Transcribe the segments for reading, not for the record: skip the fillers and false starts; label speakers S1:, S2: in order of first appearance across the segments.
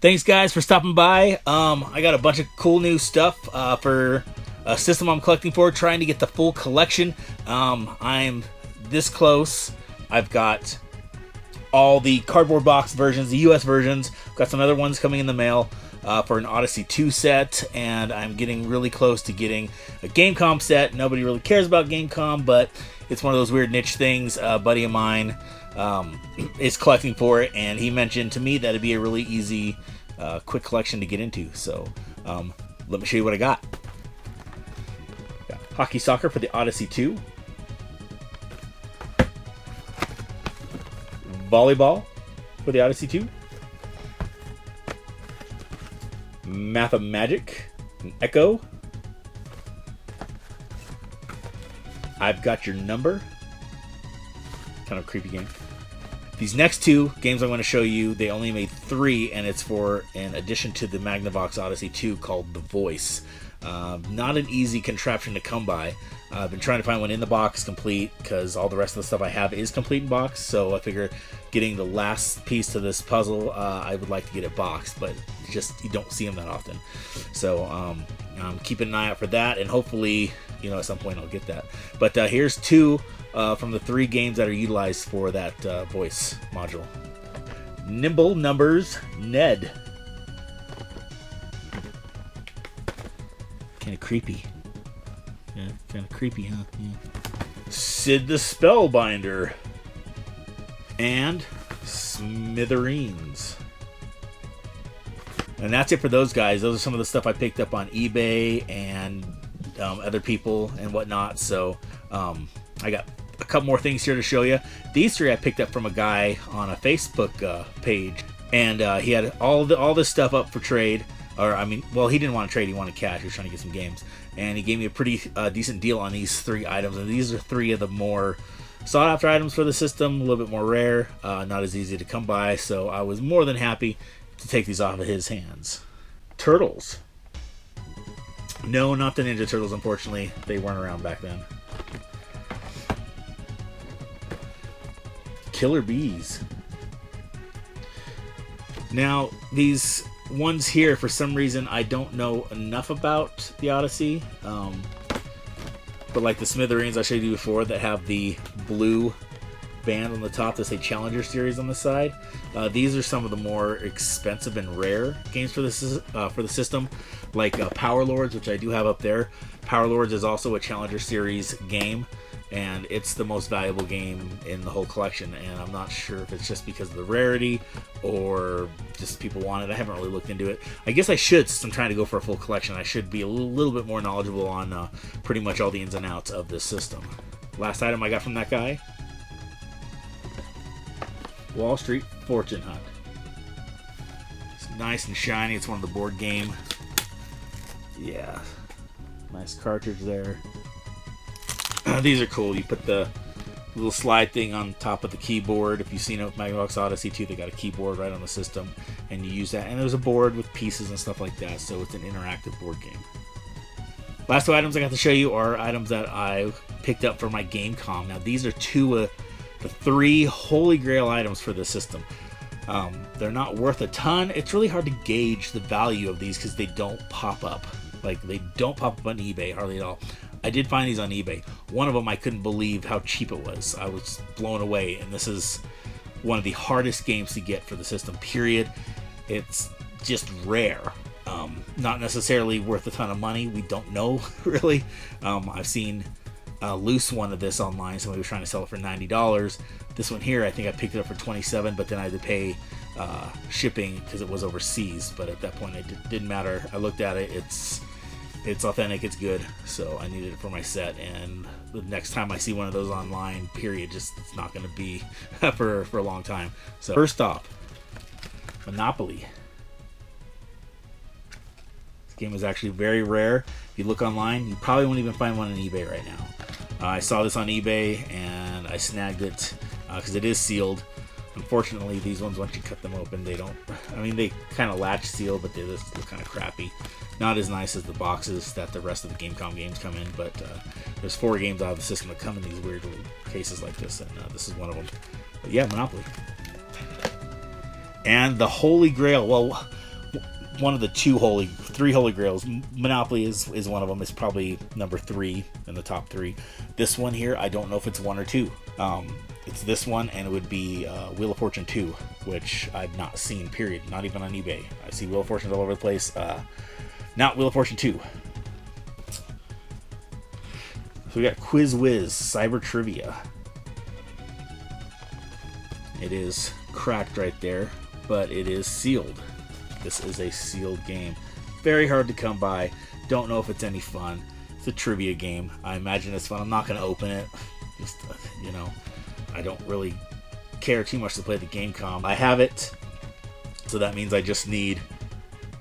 S1: Thanks guys for stopping by. I got a bunch of cool new stuff for a system I'm collecting for, trying to get the full collection. I'm this close. I've got all the cardboard box versions, the US versions. Got some other ones coming in the mail for an Odyssey 2 set, and I'm getting really close to getting a Gamecom set. Nobody really cares about Gamecom, but it's one of those weird niche things. A buddy of mine is collecting for it, and he mentioned to me that it'd be a really easy, quick collection to get into. So let me show you what I got. Hockey Soccer for the Odyssey 2. Volleyball for the Odyssey 2. Map of Magic, an Echo. I've Got Your Number. Kind of a creepy game. These next two games I'm going to show you, they only made 3, and it's for an addition to the Magnavox Odyssey 2 called The Voice. Not an easy contraption to come by. I've been trying to find one in the box complete, because all the rest of the stuff I have is complete in box, so I figure getting the last piece to this puzzle, I would like to get it boxed, but just you don't see them that often. So I'm keeping an eye out for that, and hopefully, at some point I'll get that. But here's 2 from the 3 games that are utilized for that voice module. Nimble Numbers Ned. Kind of creepy. Yeah, kind of creepy, huh? Yeah. Sid the Spellbinder. And Smithereens. And that's it for those guys. Those are some of the stuff I picked up on eBay and other people and whatnot. So I got a couple more things here to show you. These 3 I picked up from a guy on a Facebook page. And he had all this stuff up for trade. Or, well, he didn't want to trade, he wanted cash, he was trying to get some games. And he gave me a pretty decent deal on these 3 items. And these are 3 of the more sought-after items for the system, a little bit more rare, not as easy to come by. So I was more than happy to take these off of his hands. Turtles. No, not the Ninja Turtles, unfortunately. They weren't around back then. Killer Bees. Now, these ones here, for some reason, I don't know enough about the Odyssey. But like the Smithereens I showed you before that have the blue band on the top that say Challenger Series on the side. These are some of the more expensive and rare games for the system, like Power Lords, which I do have up there. Power Lords is also a Challenger Series game, and it's the most valuable game in the whole collection. And I'm not sure if it's just because of the rarity or just people want it. I haven't really looked into it. I guess I should, since I'm trying to go for a full collection. I should be a little bit more knowledgeable on pretty much all the ins and outs of this system. Last item I got from that guy. Wall Street Fortune Hunt. It's nice and shiny. It's one of the board game. Yeah. Nice cartridge there. These are cool. You put the little slide thing on top of the keyboard. If you've seen it with Magnavox Odyssey 2, they got a keyboard right on the system, and you use that. And there's a board with pieces and stuff like that, so it's an interactive board game. Last 2 items I got to show you are items that I picked up for my Gamecom. Now, these are 2 of the 3 holy grail items for the system. They're not worth a ton. It's really hard to gauge the value of these because they don't pop up. Like, they don't pop up on eBay hardly at all. I did find these on eBay. One of them, I couldn't believe how cheap it was. I was blown away, and this is one of the hardest games to get for the system, period. It's just rare. Not necessarily worth a ton of money. We don't know, really. I've seen a loose one of this online. Somebody was trying to sell it for $90. This one here, I think I picked it up for $27, but then I had to pay shipping because it was overseas. But at that point, it didn't matter. I looked at it. It's authentic, it's good, so I needed it for my set, and the next time I see one of those online, period, just it's not going to be for a long time. So first off, Monopoly. This game is actually very rare. If you look online, you probably won't even find one on eBay right now. I saw this on eBay, and I snagged it because it is sealed. Unfortunately, these ones, once you cut them open, they don't, they kind of latch seal, but they just look kind of crappy. Not as nice as the boxes that the rest of the Gamecom games come in, but there's 4 games out of the system that come in these weird little cases like this, and this is one of them. But yeah, Monopoly. And the Holy Grail. Well, one of the three holy grails. Monopoly is one of them. It's probably number 3 in the top 3. This one here, I don't know if it's 1 or 2. It's this one, and it would be Wheel of Fortune 2, which I've not seen, period. Not even on eBay. I see Wheel of Fortunes all over the place. Not Wheel of Fortune 2. So we got Quiz Whiz, Cyber Trivia. It is cracked right there, but it is sealed. This is a sealed game. Very hard to come by. Don't know if it's any fun. It's a trivia game. I imagine it's fun. I'm not going to open it. Just, you know, I don't really care too much to play the game comp. I have it, so that means I just need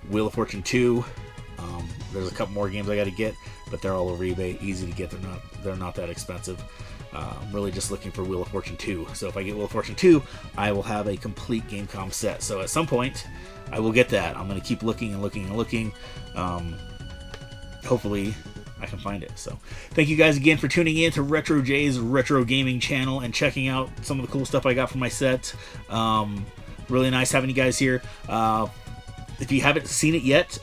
S1: Wheel of Fortune 2. There's a couple more games I got to get, but they're all over eBay. Easy to get. They're not that expensive. I'm really just looking for Wheel of Fortune 2. So if I get Wheel of Fortune 2, I will have a complete game comp set. So at some point, I will get that. I'm going to keep looking and looking and looking. Hopefully, I can find it. So thank you guys again for tuning in to Retro J's Retro Gaming channel and checking out some of the cool stuff I got from my set. Really nice having you guys here. If you haven't seen it yet,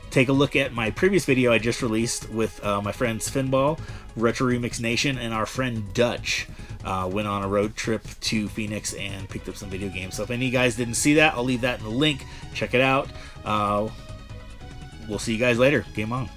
S1: take a look at my previous video I just released with my friends Finball, Retro Remix Nation, and our friend Dutch. Went on a road trip to Phoenix and picked up some video games. So if any of you guys didn't see that, I'll leave that in the link. Check it out. We'll see you guys later. Game on.